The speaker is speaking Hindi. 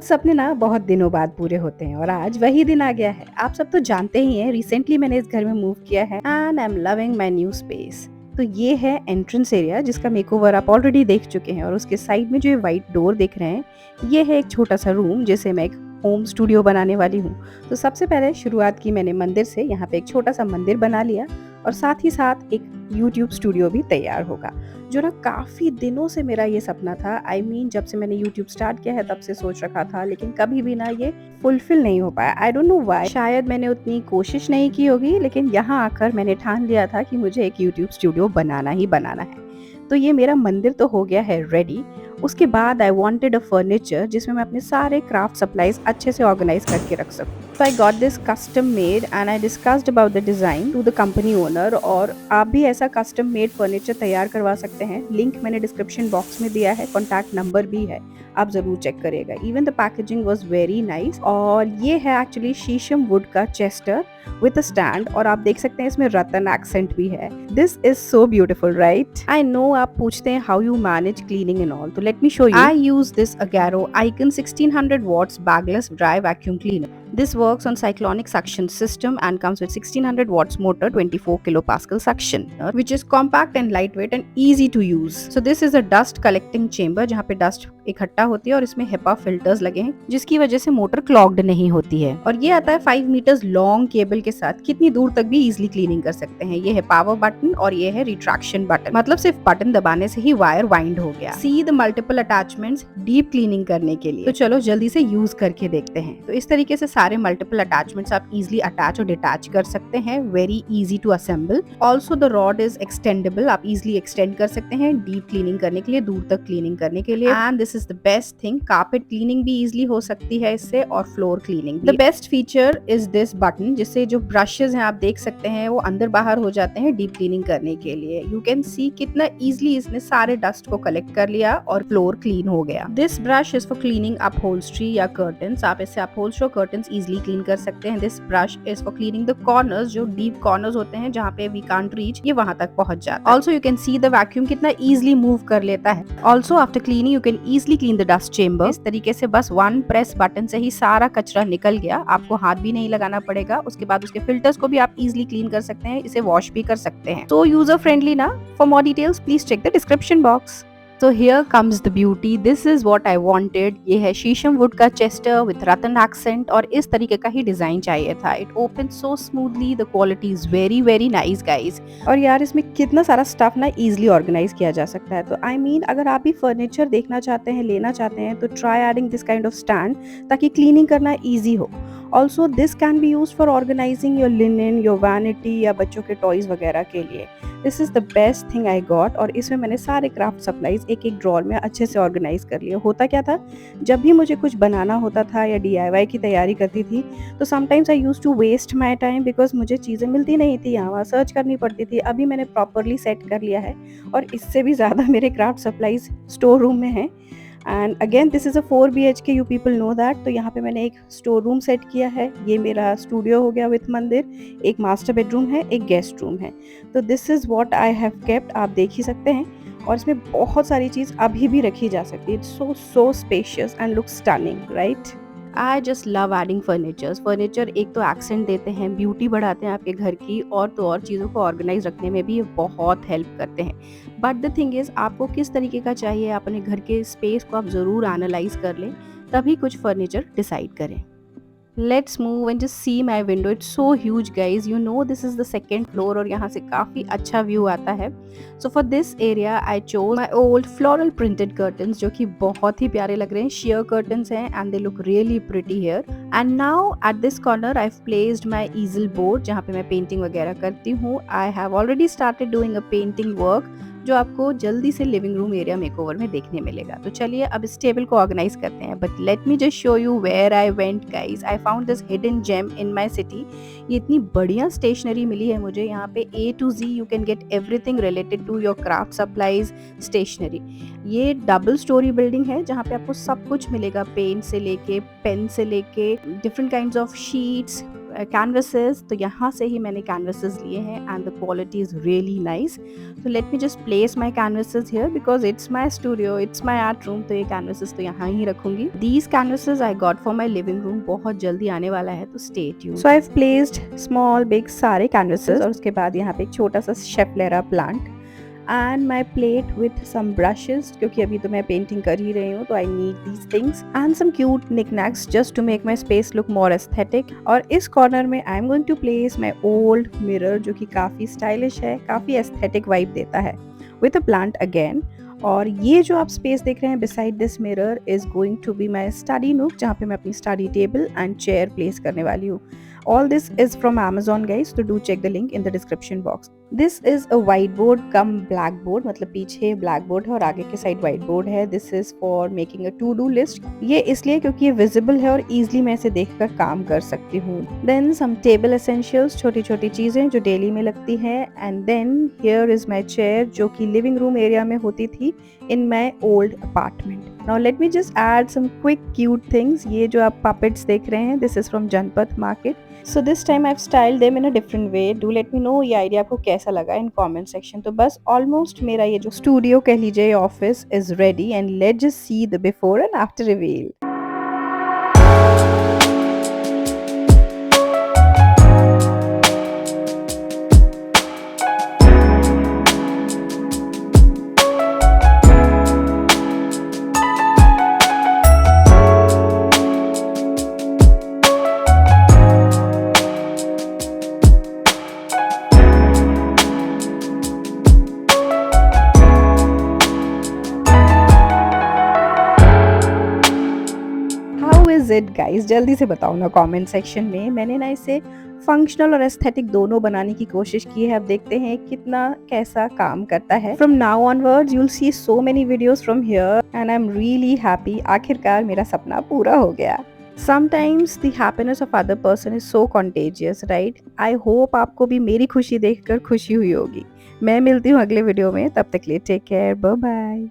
कुछ सपने ना बहुत दिनों बाद पूरे होते हैं और आज वही दिन आ गया है। आप सब तो जानते ही हैं, रिसेंटली मैंने इस घर में मूव किया है and I am loving my new space. तो ये है एंट्रेंस एरिया जिसका मेकओवर आप ऑलरेडी देख चुके हैं और उसके साइड में जो ये व्हाइट डोर दिख रहे हैं, ये है एक छोटा सा रूम जिसे मैं एक होम स्टूडियो बनाने वाली हूँ। तो सबसे पहले शुरुआत की मैंने मंदिर से, यहाँ पे एक छोटा सा मंदिर बना लिया और साथ ही साथ एक यूट्यूब स्टूडियो भी तैयार होगा, जो ना काफ़ी दिनों से मेरा ये सपना था। जब से मैंने यूट्यूब स्टार्ट किया है तब से सोच रखा था, लेकिन कभी भी ना ये फुलफिल नहीं हो पाया। आई डोंट नो व्हाई, शायद मैंने उतनी कोशिश नहीं की होगी, लेकिन यहाँ आकर मैंने ठान लिया था कि मुझे एक यूट्यूब स्टूडियो बनाना ही बनाना है। तो ये मेरा मंदिर तो हो गया है रेडी। उसके बाद आई वांटेड अ फर्नीचर जिसमें मैं अपने सारे क्राफ्ट सप्लाईज अच्छे से ऑर्गेनाइज करके रख सकूं। So I got this custom made and I discussed about the design to the company owner। और आप भी ऐसा कस्टम मेड फर्नीचर तैयार करवा सकते हैं। लिंक मैंने डिस्क्रिप्शन बॉक्स में दिया है, कॉन्टैक्ट नंबर भी है, आप जरूर चेक करिएगा। Even the packaging was very nice. और ये है एक्चुअली शीशम वुड का चेस्टर विद अ स्टैंड, और आप देख सकते हैं इसमें रतन एक्सेंट भी है। This is so beautiful, right? I know आप पूछते हैं how you manage cleaning and all, तो let me show you. I use this Agaro icon 1600 watts bagless dry vacuum cleaner. This works on cyclonic suction system and comes with 1600 watts motor, 24 kilopascal suction, which is compact and lightweight and easy to use. So this is a dust collecting chamber जहाँ पे डस्ट इकट्ठा होती है और इसमें HEPA फिल्टर्स लगे हैं जिसकी वजह से मोटर क्लॉग्ड नहीं होती है। और ये आता है 5 मीटर्स लॉन्ग केबल के साथ, कितनी दूर तक भी इजिली क्लीनिंग कर सकते हैं। ये है पावर बटन और ये है रिट्रैक्शन बटन, मतलब सिर्फ बटन दबाने से ही वायर वाइंड हो गया। See the multiple attachments deep cleaning करने के लिए। तो चलो जल्दी से यूज करके देखते हैं। तो इस तरीके से सारे मल्टीपल अटैचमेंट्स आप इजिली अटैच और डिटैच कर सकते हैं। Very easy to assemble. Also the rod is extendable, आप इजिली एक्सटेंड कर सकते हैं डीप क्लीनिंग करने के लिए, दूर तक क्लीनिंग करने के लिए। And this is the best thing, carpet cleaning भी इजिली हो सकती है इससे और फ्लोर क्लीनिंग भी। The best feature is this button, जिससे जो ब्रशेज हैं आप देख सकते हैं वो अंदर बाहर हो जाते हैं डीप क्लीनिंग करने के लिए। यू कैन सी कितना इजिली इसने सारे डस्ट को कलेक्ट कर लिया और फ्लोर क्लीन हो गया। This brush is for cleaning upholstery या कर्टन्स, आप इससे अपहोल्स्ट्री और कर्टन्स इजिली क्लीन कर सकते हैं। This brush is for cleaning the corners, जो डीप कॉर्नर्स होते हैं जहाँ पे वी कांट रीच, ये वहां तक पहुंच जाता है। Also you can see the vacuum कितना इजिली मूव कर लेता है। Also after cleaning you can easily clean the dust chamber. इस तरीके से बस वन प्रेस बटन से ही सारा कचरा निकल गया, आपको हाथ भी नहीं लगाना पड़ेगा। उसके बाद उसके फिल्टर्स को भी आप इजिली क्लीन कर सकते हैं, इसे वॉश भी कर सकते हैं। तो यूजर फ्रेंडली ना। For more details please check the description box. So here comes the beauty. This is what I wanted. ये है शीशम वुड का चेस्टर with रतन एक्सेंट और इस तरीके का ही डिजाइन चाहिए था। It opens so smoothly. The quality is very very nice guys. और यार इसमें कितना सारा स्टफ ना इजिली ऑर्गेनाइज किया जा सकता है। तो अगर आप भी फर्नीचर देखना चाहते हैं, लेना चाहते हैं, तो try adding this kind of stand ताकि क्लीनिंग करना ईजी हो। Also this can be use for organizing your linen, your vanity या बच्चों के टॉयज वगैरह के लिए। This is the best thing I got. और इसमें मैंने सारे क्राफ्ट सप्लाईज एक एक ड्रॉर में अच्छे से ऑर्गेनाइज कर लिए। होता क्या था, जब भी मुझे कुछ बनाना होता था या DIY की तैयारी करती थी, तो sometimes I use to waste my time because मुझे चीज़ें मिलती नहीं थी, यहाँ सर्च करनी पड़ती थी। अभी मैंने प्रॉपरली सेट कर लिया है और इससे भी ज़्यादा मेरे क्राफ्ट सप्लाईज स्टोर रूम में हैं। And again this is a 4 BHK, you people know that. तो यहाँ पे मैंने एक स्टोर रूम सेट किया है। ये मेरा स्टूडियो हो गया विथ मंदिर, एक मास्टर बेडरूम है, एक गेस्ट रूम है। तो this is what I have kept, आप देख ही सकते हैं। और इसमें बहुत सारी चीज़ अभी भी रखी जा सकती है। It's so spacious and look stunning, right? I just love adding furnitures. Furniture एक तो एक्सेंट देते हैं, ब्यूटी बढ़ाते हैं आपके घर की, और तो और चीज़ों को ऑर्गेनाइज रखने में भी ये बहुत हेल्प करते हैं। बट द थिंग इज़, आपको किस तरीके का चाहिए, अपने घर के स्पेस को आप ज़रूर एनालाइज कर लें, तभी कुछ फर्नीचर डिसाइड करें। Let's move and just see my window. It's so huge guys. You know this is the second floor और यहाँ से काफ़ी अच्छा व्यू आता है। So for this area I chose my old floral printed curtains, जो कि बहुत ही प्यारे लग रहे हैं। sheer curtains हैं and they look really pretty here. And now at this corner I've placed my easel board, जहाँ पे मैं पेंटिंग वगैरह करती हूँ। I have already started doing a painting work, जो आपको जल्दी से लिविंग रूम एरिया मेकओवर में देखने मिलेगा। तो चलिए अब इस टेबल को ऑर्गेनाइज करते हैं। But let me just show you where I went guys. I found this hidden gem in my city. ये इतनी बढ़िया स्टेशनरी मिली है मुझे। यहाँ पे A to Z you can get everything related to your craft supplies stationery. ये डबल स्टोरी बिल्डिंग है जहाँ पे आपको सब कुछ मिलेगा, पेन से लेके, पेन से लेके, different kinds of sheets, canvases, तो यहाँ से ही मैंने कैनवसेस लिए हैं and the quality is really nice. तो let me just place my canvases here because it's my studio, it's my art room, तो ये कैनवसेस तो यहाँ ही रखूंगी। These canvases I got for my living room, बहुत जल्दी आने वाला है, तो stay tuned. So I have placed small big सारे कैनवसेस और उसके बाद यहाँ पे एक छोटा सा schefflera plant and my plate with some brushes, क्योंकि अभी तो मैं पेंटिंग कर ही रही हूँ, तो I need these things and some cute knickknacks just to make my space look more aesthetic। और इस कॉर्नर में I am going to place my old mirror जो कि काफ़ी स्टाइलिश है, काफ़ी aesthetic vibe देता है, with a plant again। और ये जो आप स्पेस देख रहे हैं beside this mirror is going to be my study nook, जहाँ पे मैं अपनी study table and chair place करने वाली हूँ। All this is from Amazon guys, so do check the link in the description box। This is a whiteboard come blackboard, मतलब पीछे blackboard है और आगे के साइड whiteboard है। This is for making a to-do list। ये इसलिए क्योंकि ये visible है और easily मैं इसे देखकर काम कर सकती हूँ। Then some table essentials, छोटी छोटी चीज़ें जो डेली में लगती हैं। And then here is my chair जो कि living room area में होती थी in my old apartment। Now let me just add some quick cute things। ये जो आप puppets देख रहे हैं, this is from Janpath Market। So this time I've styled them in a different way। Do let me know ये आइडिया आपको कैसा लगा in comment section। तो बस almost मेरा ये जो स्टूडियो कह लीजिए office is ready and let's just see the before and after reveal। Is it guys, जल्दी से बताओ ना कमेंट सेक्शन में। मैंने ना इसे फंक्शनल और एस्थेटिक दोनों बनाने की कोशिश की है। अब देखते हैं कितना कैसा काम करता है। From now onwards you will see so many videos from here and I am really happy. आखिरकार मेरा सपना पूरा हो गया। Sometimes the happiness of other person is so contagious, right? I hope आपको भी मेरी खुशी देखकर खुशी हुई होगी। मैं मिलती हूँ अगले वीडियो में, तब तक के लिए टेक केयर, बाय बाय।